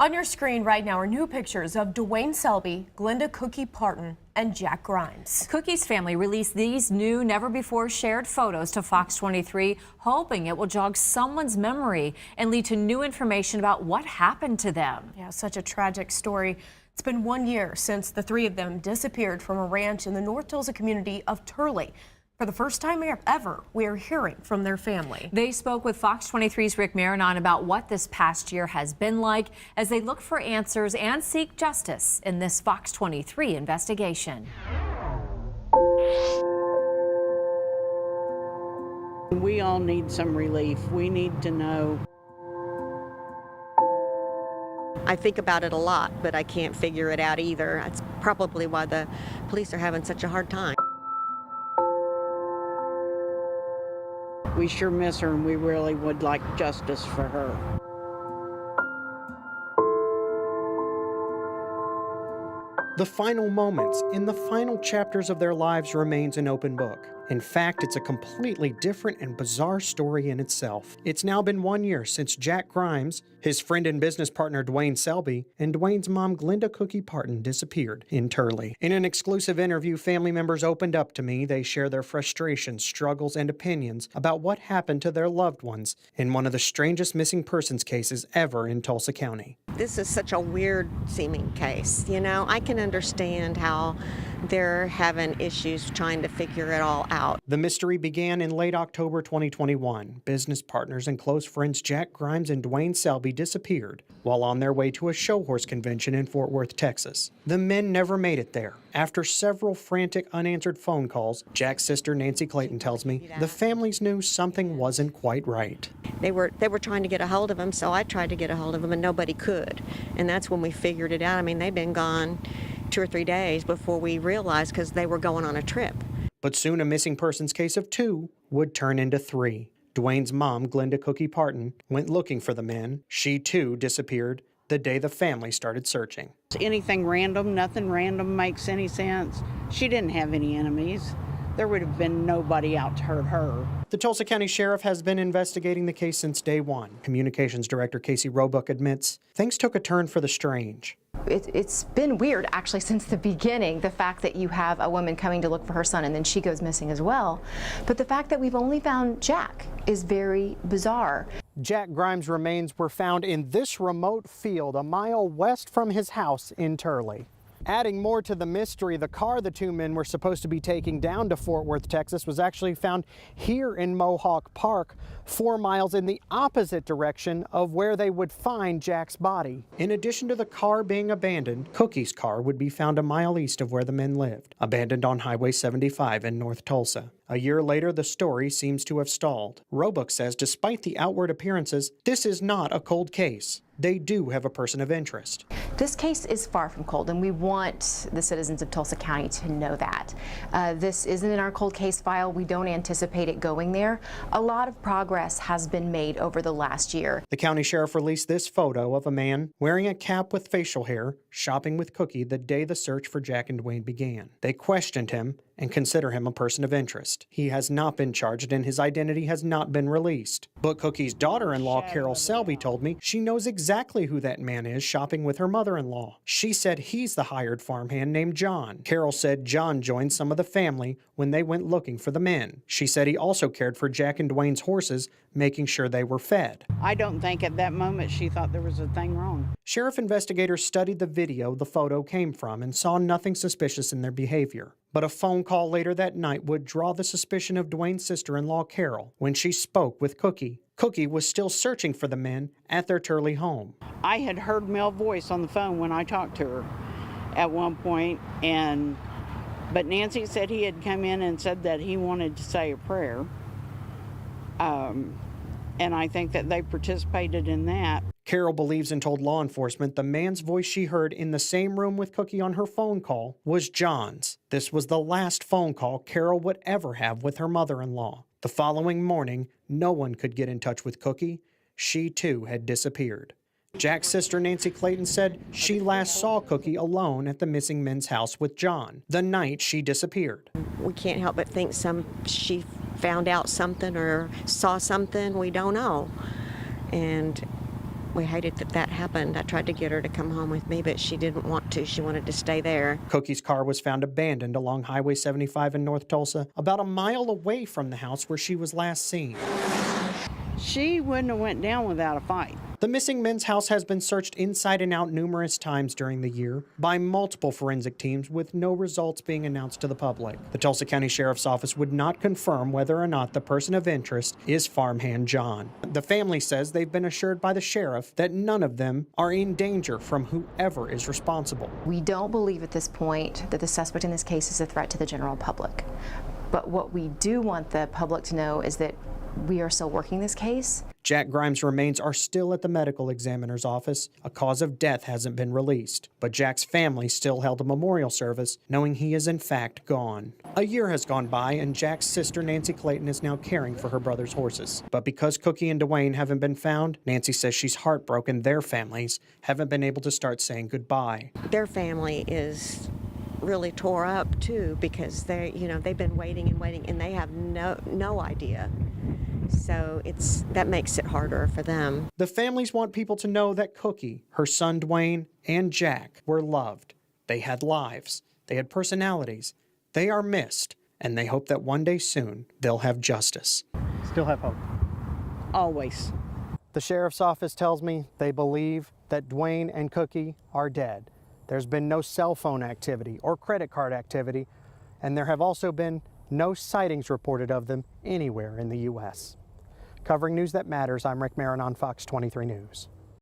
On your screen right now are new pictures of Dwayne Selby, Glenda Cookie Parton, and Jack Grimes. Cookie's family released these new, never-before-shared photos to Fox 23, hoping it will jog someone's memory and lead to new information about what happened to them. Yeah, such a tragic story. It's been 1 year since the three of them disappeared from a ranch in the North Tulsa community of Turley. For the first time ever, we are hearing from their family. They spoke with Fox 23's Rick Marinon about what this past year has been like as they look for answers and seek justice in this Fox 23 investigation. We all need some relief. We need to know. I think about it a lot, but I can't figure it out either. That's probably why the police are having such a hard time. We sure miss her, and we really would like justice for her. The final moments in the final chapters of their lives remains an open book. In fact, it's a completely different and bizarre story in itself. It's now been 1 year since Jack Grimes, his friend and business partner Dwayne Selby, and Dwayne's mom Glenda Cookie Parton disappeared in Turley. In an exclusive interview, family members opened up to me. They share their frustrations, struggles, and opinions about what happened to their loved ones in one of the strangest missing persons cases ever in Tulsa County. This is such a weird seeming case. You know, I can understand how they're having issues trying to figure it all out. The mystery began in late October 2021. Business partners and close friends Jack Grimes and Dwayne Selby disappeared while on their way to a show horse convention in Fort Worth, Texas. The men never made it there. After several frantic unanswered phone calls, Jack's sister Nancy Clayton tells me the families knew something wasn't quite right. They were trying to get a hold of him, so I tried to get a hold of him, and nobody could. And that's when we figured it out. I mean, they'd been gone 2 or 3 days before we realized, because they were going on a trip. But soon a missing persons case of 2 would turn into 3. Dwayne's mom, Glenda Cookie Parton, went looking for the men. She too disappeared the day the family started searching. Anything random, nothing random makes any sense. She didn't have any enemies. There would have been nobody out to hurt her. The Tulsa County Sheriff has been investigating the case since day one. Communications Director Casey Roebuck admits things took a turn for the strange. It's been weird, actually, since the beginning, the fact that you have a woman coming to look for her son and then she goes missing as well. But the fact that we've only found Jack is very bizarre. Jack Grimes' remains were found in this remote field a mile west from his house in Turley. Adding more to the mystery, the car the 2 men were supposed to be taking down to Fort Worth, Texas, was actually found here in Mohawk Park, 4 miles in the opposite direction of where they would find Jack's body. In addition to the car being abandoned, Cookie's car would be found a mile east of where the men lived, abandoned on Highway 75 in North Tulsa. A year later, the story seems to have stalled. Roebuck says despite the outward appearances, this is not a cold case. They do have a person of interest. This case is far from cold, and we want the citizens of Tulsa County to know that. This isn't in our cold case file. We don't anticipate it going there. A lot of progress has been made over the last year. The county sheriff released this photo of a man wearing a cap with facial hair, shopping with Cookie the day the search for Jack and Dwayne began. They questioned him and consider him a person of interest. He has not been charged and his identity has not been released. But Cookie's daughter-in-law, Carol Selby, told me she knows exactly who that man is shopping with her mother-in-law. She said he's the hired farmhand named John. Carol said John joined some of the family when they went looking for the men. She said he also cared for Jack and Dwayne's horses, making sure they were fed. I don't think at that moment she thought there was a thing wrong. Sheriff investigators studied the video the photo came from and saw nothing suspicious in their behavior. But a phone call later that night would draw the suspicion of Dwayne's sister-in-law, Carol, when she spoke with Cookie. Cookie was still searching for the men at their Turley home. I had heard Mel's voice on the phone when I talked to her at one point, but Nancy said he had come in and said that he wanted to say a prayer. And I think that they participated in that. Carol believes and told law enforcement the man's voice she heard in the same room with Cookie on her phone call was John's. This was the last phone call Carol would ever have with her mother-in-law. The following morning, no one could get in touch with Cookie. She too had disappeared. Jack's sister Nancy Clayton said she last saw Cookie alone at the missing men's house with John the night she disappeared. We can't help but think she found out something or saw something we don't know. And We hated that that happened. I tried to get her to come home with me, but she didn't want to. She wanted to stay there. Cookie's car was found abandoned along Highway 75 in North Tulsa, about a mile away from the house where she was last seen. She wouldn't have went down without a fight. The missing men's house has been searched inside and out numerous times during the year by multiple forensic teams, with no results being announced to the public. The Tulsa County Sheriff's Office would not confirm whether or not the person of interest is farmhand John. The family says they've been assured by the sheriff that none of them are in danger from whoever is responsible. We don't believe at this point that the suspect in this case is a threat to the general public. But what we do want the public to know is that we are still working this case. Jack Grimes' remains are still at the medical examiner's office. A cause of death hasn't been released, but Jack's family still held a memorial service, knowing he is in fact gone. A year has gone by, and Jack's sister, Nancy Clayton, is now caring for her brother's horses. But because Cookie and Dwayne haven't been found, Nancy says she's heartbroken their families haven't been able to start saying goodbye. Their family is really tore up too, because they've been waiting and they have no idea. So that makes it harder for them. The families want people to know that Cookie, her son Dwayne, and Jack were loved. They had lives. They had personalities. They are missed, and they hope that one day soon they'll have justice. Still have hope. Always. The sheriff's office tells me they believe that Dwayne and Cookie are dead. There's been no cell phone activity or credit card activity, and there have also been no sightings reported of them anywhere in the U.S. Covering news that matters, I'm Rick Marin on Fox 23 News.